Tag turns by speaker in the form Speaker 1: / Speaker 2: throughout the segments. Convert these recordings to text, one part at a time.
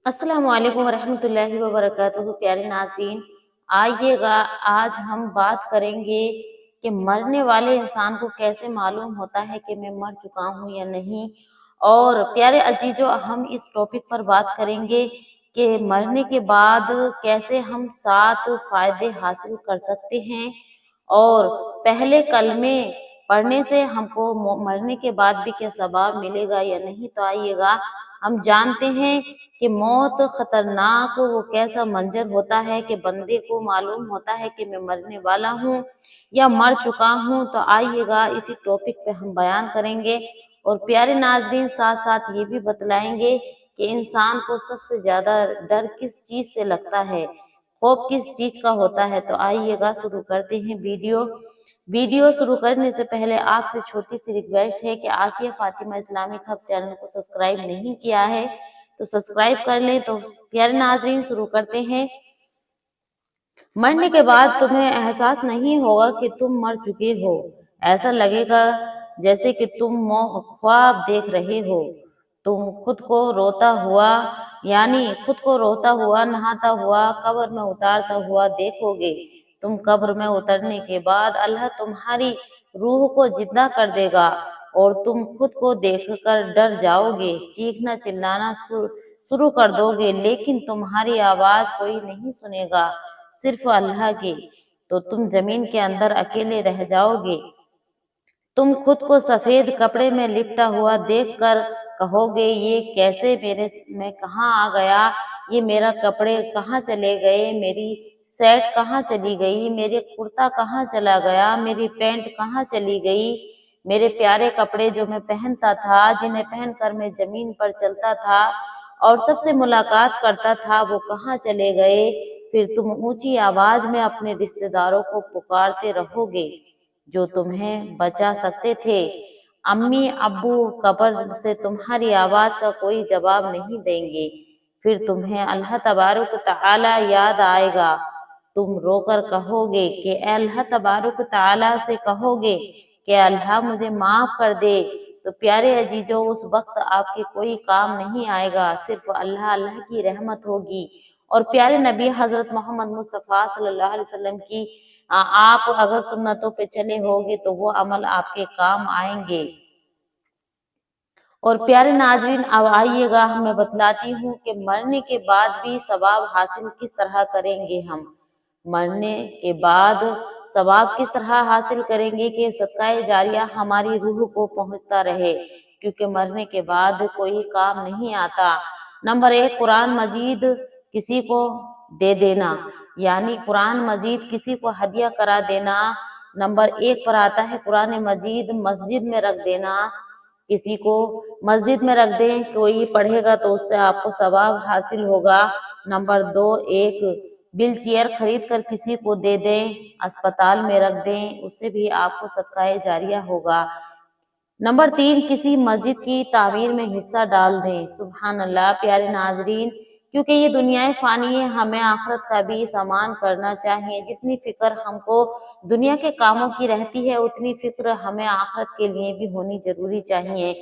Speaker 1: अस्सलाम वालेकुम वरहमतुल्लाहि वबरकातुहू। प्यारे नाज़रीन, आइएगा आज हम बात करेंगे कि मरने वाले इंसान को कैसे मालूम होता है कि मैं मर चुका हूँ या नहीं। और प्यारे अजीजों, हम इस टॉपिक पर बात करेंगे कि मरने के बाद कैसे हम 7 फायदे हासिल कर सकते हैं और पहले कलमे पढ़ने से हमको मरने के बाद भी क्या सवाब मिलेगा या नहीं। तो आइएगा हम जानते हैं कि मौत खतरनाक वो कैसा मंजर होता है कि बंदे को मालूम होता है कि मैं मरने वाला हूँ या मर चुका हूँ। तो आइएगा इसी टॉपिक पे हम बयान करेंगे और प्यारे नाजरीन साथ साथ ये भी बतलाएंगे कि इंसान को सबसे ज्यादा डर किस चीज से लगता है, खौफ किस चीज का होता है। तो आइएगा शुरू करते हैं वीडियो शुरू करने से पहले आपसे छोटी सी रिक्वेस्ट है कि आसिया फातिमा इस्लामिक हब चैनल को सब्सक्राइब नहीं किया है तो सब्सक्राइब कर लें। तो प्यारे नाजरीन शुरू करते हैं। मरने के बाद तुम्हें एहसास नहीं होगा कि तुम मर चुके हो। ऐसा लगेगा जैसे कि तुम ख्वाब देख रहे हो। तुम खुद को रोता हुआ नहाता हुआ कब्र में उतारता हुआ देखोगे। तुम कब्र में उतरने के बाद अल्लाह तुम्हारी रूह को जिंदा कर देगा और तुम खुद को देखकर डर जाओगे, चीखना चिल्लाना शुरू कर दोगे, लेकिन तुम्हारी आवाज कोई नहीं सुनेगा, सिर्फ अल्लाह की। तो तुम जमीन के अंदर अकेले रह जाओगे। तुम खुद को सफेद कपड़े में लिपटा हुआ देखकर कहोगे, ये कैसे मैं कहाँ आ गया, ये मेरा कपड़े कहाँ चले गए, मेरी शर्ट कहाँ चली गई, मेरे कुर्ता कहाँ चला गया, मेरी पैंट कहाँ चली गई, मेरे प्यारे कपड़े जो मैं पहनता था, जिन्हें पहनकर मैं जमीन पर चलता था और सबसे मुलाकात करता था, वो कहाँ चले गए। फिर तुम ऊंची आवाज में अपने रिश्तेदारों को पुकारते रहोगे जो तुम्हें बचा सकते थे। अम्मी अब्बू कब्र से तुम्हारी आवाज का कोई जवाब नहीं देंगे। फिर तुम्हें अल्लाह तबारुक तआला याद आएगा। तुम रोकर कहोगे कि अल्लाह तबारुक तआला से कहोगे कि अल्लाह मुझे माफ कर दे। तो प्यारे अजीजों, उस वक्त आपके कोई काम नहीं आएगा, सिर्फ अल्लाह अल्लाह की रहमत होगी और प्यारे नबी हजरत मोहम्मद मुस्तफ़ा सल्लल्लाहु अलैहि वसल्लम की आप अगर सुन्नतों पे चले होगे तो वो अमल आपके काम आएंगे। और प्यारे नाजरीन, अब आइएगा मैं बतलाती हूँ कि मरने के बाद भी सवाब हासिल किस तरह करेंगे। हम मरने के बाद सवाब किस तरह हासिल करेंगे कि सदका जारिया हमारी रूह को पहुंचता रहे, क्योंकि मरने के बाद कोई काम नहीं आता। नंबर 1, कुरान मजीद किसी को दे देना, यानी कुरान मजीद किसी को हदिया करा देना। नंबर 1 पर आता है कुरान मजीद मस्जिद में रख देना, किसी को मस्जिद में रख दें, कोई पढ़ेगा तो उससे आपको सवाब हासिल होगा। नंबर 2, एक व्हील चेयर खरीद कर किसी को दे दें, अस्पताल में रख दें, उससे भी आपको सदका जारिया होगा। नंबर 3, किसी मस्जिद की तामीर में हिस्सा डाल दें। सुभान अल्लाह। प्यारे नाजरीन, क्योंकि ये दुनियाएं फानी है, हमें आखिरत का भी सामान करना चाहिए। जितनी फिक्र हमको दुनिया के कामों की रहती है, उतनी फिक्र हमें आखिरत के लिए भी होनी जरूरी चाहिए।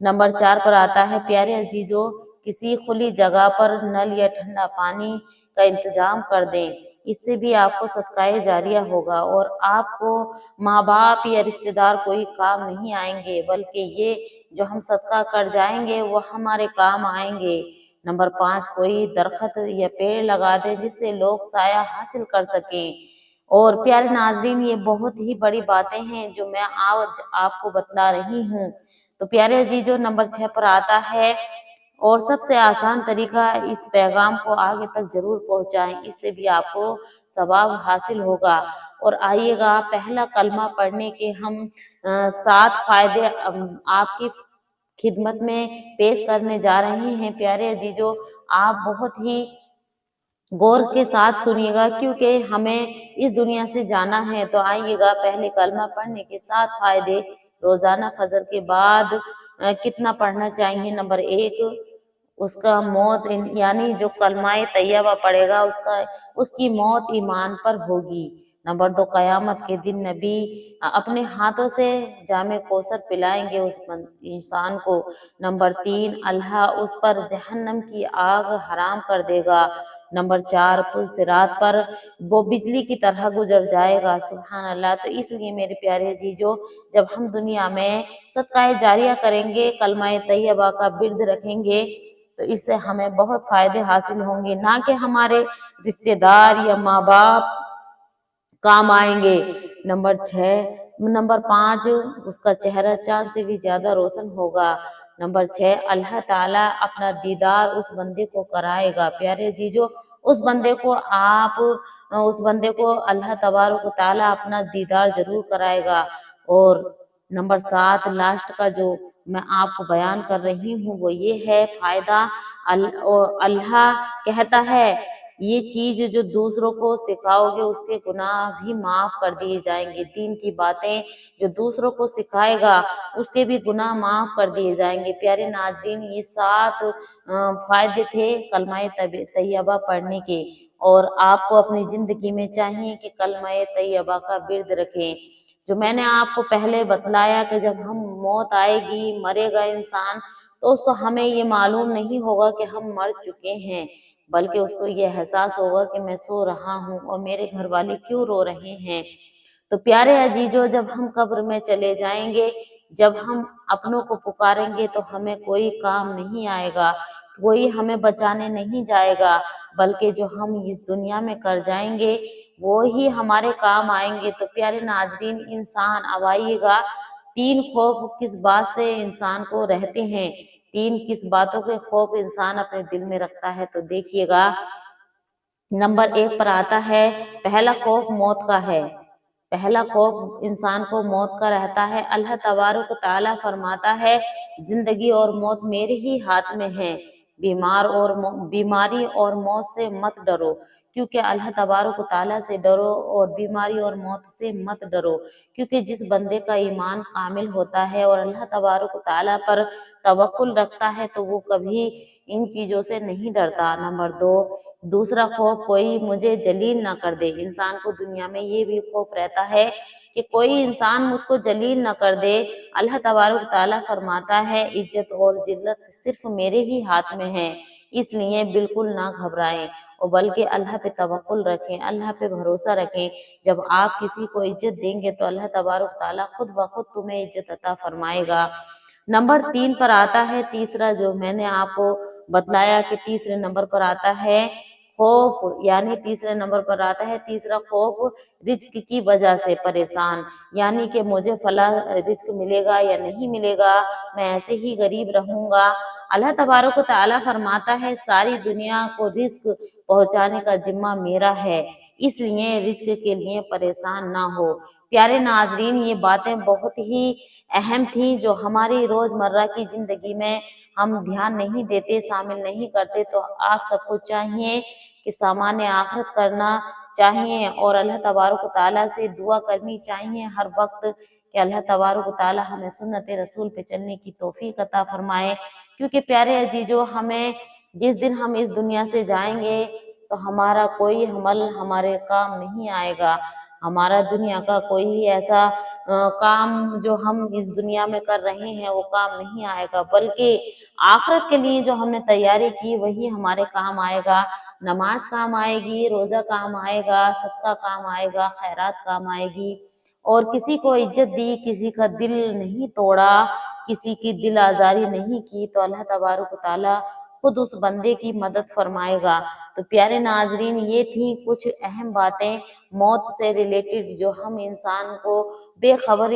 Speaker 1: नंबर 4 पर आता है प्यारे अजीजों, किसी खुली जगह पर नल या ठंडा पानी का इंतजाम कर दें, इससे भी आपको सदका जारिया होगा और आपको माँ बाप या रिश्तेदार कोई काम नहीं आएंगे, बल्कि ये जो हम सदका कर जाएंगे वो हमारे काम आएंगे। नंबर 5, कोई दरख्त या पेड़ लगा दे जिससे लोग साया हासिल कर सकें। और प्यारे नाजरीन, ये बहुत ही बड़ी बातें हैं जो मैं आज आपको बतला रही हूँ। तो प्यारे अजीजों, नंबर 6 पर आता है, और सबसे आसान तरीका, इस पैगाम को आगे तक जरूर पहुंचाएं, इससे भी आपको सवाब हासिल होगा। और आइएगा पहला कलमा पढ़ने के हम 7 फायदे आपकी खिदमत में पेश करने जा रहे हैं। प्यारे अजीजों, आप बहुत ही गौर के साथ सुनिएगा, क्योंकि हमें इस दुनिया से जाना है। तो आइएगा, पहले कलमा पढ़ने के 7 फायदे। रोजाना फजर के बाद कितना पढ़ना चाहिए। नंबर 1, उसका मौत यानी जो कलमाए तैयबा पढ़ेगा उसकी मौत ईमान पर होगी। नंबर 2, क़यामत के दिन नबी अपने हाथों से जामे कौसर पिलाएंगे उस इंसान को। नंबर 3, अल्लाह उस पर जहन्नम की आग हराम कर देगा। नंबर 4, पुल सिरात पर वो बिजली की तरह गुजर जाएगा। सुभान अल्लाह। तो इसलिए मेरे प्यारे जीजो, जब हम दुनिया में सदकाए जारिया करेंगे, कलमाए तैयबा का बिर्द रखेंगे, तो इससे हमें बहुत फायदे हासिल होंगे, ना कि हमारे रिश्तेदार या माँ बाप काम आएंगे। नंबर 5, उसका चेहरा चांद से भी ज्यादा रोशन होगा। नंबर 6, अल्लाह ताला अपना दीदार उस बंदे को कराएगा। प्यारे जीजो, उस बंदे को अल्लाह तबारक व तआला अपना दीदार जरूर कराएगा। और नंबर 7, लास्ट का जो मैं आपको बयान कर रही हूँ वो ये है फायदा। अल्लाह कहता है, ये चीज जो दूसरों को सिखाओगे उसके गुनाह भी माफ कर दिए जाएंगे। दीन की बातें जो दूसरों को सिखाएगा उसके भी गुनाह माफ कर दिए जाएंगे। प्यारे नाजरीन, ये 7 फायदे थे कलमाए तैयबा पढ़ने के, और आपको अपनी जिंदगी में चाहिए कि कलमाए तैयबा का बिर्द रखें। जो मैंने आपको पहले बतलाया कि जब हम मौत आएगी, मरेगा इंसान, तो उसको हमें ये मालूम नहीं होगा कि हम मर चुके हैं, बल्कि उसको ये एहसास होगा कि मैं सो रहा हूँ और मेरे घर वाले क्यों रो रहे हैं। तो प्यारे अजीजों, जब हम कब्र में चले जाएंगे, जब हम अपनों को पुकारेंगे, तो हमें कोई काम नहीं आएगा, कोई हमें बचाने नहीं जाएगा, बल्कि जो हम इस दुनिया में कर जाएंगे वो ही हमारे काम आएंगे। तो प्यारे नाजरीन, इंसान अब आइएगा, 3 खौफ किस बात से इंसान को रहते हैं, 3 किस बातों के खौफ इंसान अपने दिल में रखता है, तो देखिएगा। नंबर 1 पर आता है, पहला खौफ मौत का है। पहला खौफ इंसान को मौत का रहता है। अल्लाह तबारक ताला फरमाता है, जिंदगी और मौत मेरे ही हाथ में है, बीमारी और मौत से मत डरो, क्योंकि अल्लाह तबारक ताला से डरो, और बीमारी और मौत से मत डरो, क्योंकि जिस बंदे का ईमान कामिल होता है और अल्लाह तबारक ताला पर तवक्कुल रखता है, तो वो कभी इन चीजों से नहीं डरता। नंबर 2, दूसरा खौफ, कोई मुझे जलील ना कर दे। इंसान को दुनिया में ये भी खौफ रहता है कि कोई इंसान मुझको जलील न कर दे। अल्लाह तबारक ताला फरमाता है, इज्जत और जिल्लत सिर्फ मेरे ही हाथ में है, इसलिए बिल्कुल ना घबराएं, और बल्कि अल्लाह पे तवक्कुल रखें, अल्लाह पे भरोसा रखें। जब आप किसी को इज्जत देंगे तो अल्लाह तबारक ताला खुद ब खुद तुम्हें इज्जत अता फरमाएगा। नंबर 3 पर आता है, तीसरा जो मैंने आपको बतलाया कि तीसरे नंबर पर आता है खौफ, यानी तीसरे नंबर पर आता है तीसरा खौफ, रिज्क की वजह से परेशान, यानी कि मुझे फला रिज्क मिलेगा या नहीं मिलेगा, मैं ऐसे ही गरीब रहूंगा। अल्लाह तबारक व तआला फरमाता है, सारी दुनिया को रिज्क पहुंचाने का जिम्मा मेरा है, इसलिए रिज्क के लिए परेशान ना हो। प्यारे नाजरीन, ये बातें बहुत ही अहम थी जो हमारी रोजमर्रा की जिंदगी में हम ध्यान नहीं देते, शामिल नहीं करते। तो आप सबको चाहिए कि सामान्य आखिरत करना चाहिए और अल्लाह तबारक ताला से दुआ करनी चाहिए हर वक्त कि अल्लाह तबारक ताला हमें सुन्नत रसूल पे चलने की तौफीक अता फरमाए। क्योंकि प्यारे अजीजों, हमें जिस दिन हम इस दुनिया से जाएंगे तो हमारा कोई अमल हमारे काम नहीं आएगा, हमारा दुनिया का कोई ऐसा काम जो हम इस दुनिया में कर रहे हैं वो काम नहीं आएगा, बल्कि आखिरत के लिए जो हमने तैयारी की वही हमारे काम आएगा। नमाज काम आएगी, रोजा काम आएगा, सदका काम आएगा, खैरात काम आएगी। और किसी को इज्जत दी, किसी का दिल नहीं तोड़ा, किसी की दिल आजारी नहीं की, तो अल्लाह तबारक ताला खुद उस बंदे की मदद फरमाएगा। तो प्यारे नाजरीन, ये थी कुछ अहम बातें मौत से रिलेटेड जो हम इंसान को बेखबर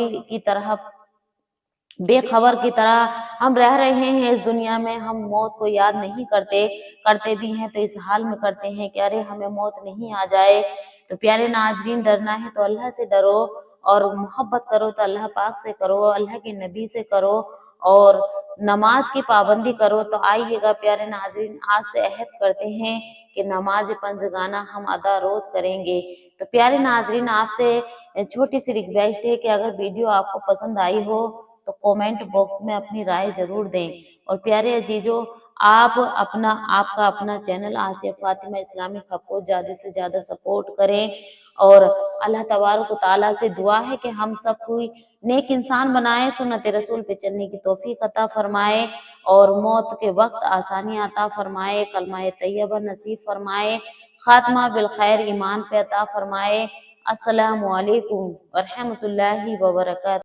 Speaker 1: की तरह हम रह रहे हैं इस दुनिया में। हम मौत को याद नहीं करते, करते भी हैं तो इस हाल में करते हैं कि अरे हमें मौत नहीं आ जाए। तो प्यारे नाजरीन, डरना है तो अल्लाह से डरो, और मोहब्बत करो तो अल्लाह पाक से करो, अल्लाह के नबी से करो, और नमाज की पाबंदी करो। तो आइएगा प्यारे नाजरीन, आज से अहद करते हैं कि नमाज पंजगाना हम अदा रोज करेंगे। तो प्यारे नाजरीन, आपसे छोटी सी रिक्वेस्ट है कि अगर वीडियो आपको पसंद आई हो तो कमेंट बॉक्स में अपनी राय जरूर दें। और प्यारे अजीजों, आपका अपना चैनल आसिया फातिमा इस्लामिक हब को ज्यादा से ज्यादा सपोर्ट करें, और اللہ تبارک و تعالیٰ سے دعا ہے کہ ہم سب کوئی نیک انسان بنائے، سنت رسول پہ چلنے کی توفیق عطا فرمائے اور موت کے وقت آسانی عطا فرمائے، کلمہ طیبہ نصیب فرمائے، خاتمہ بالخیر ایمان پہ عطا فرمائے۔ السلام علیکم ورحمۃ اللہ وبرکاتہ۔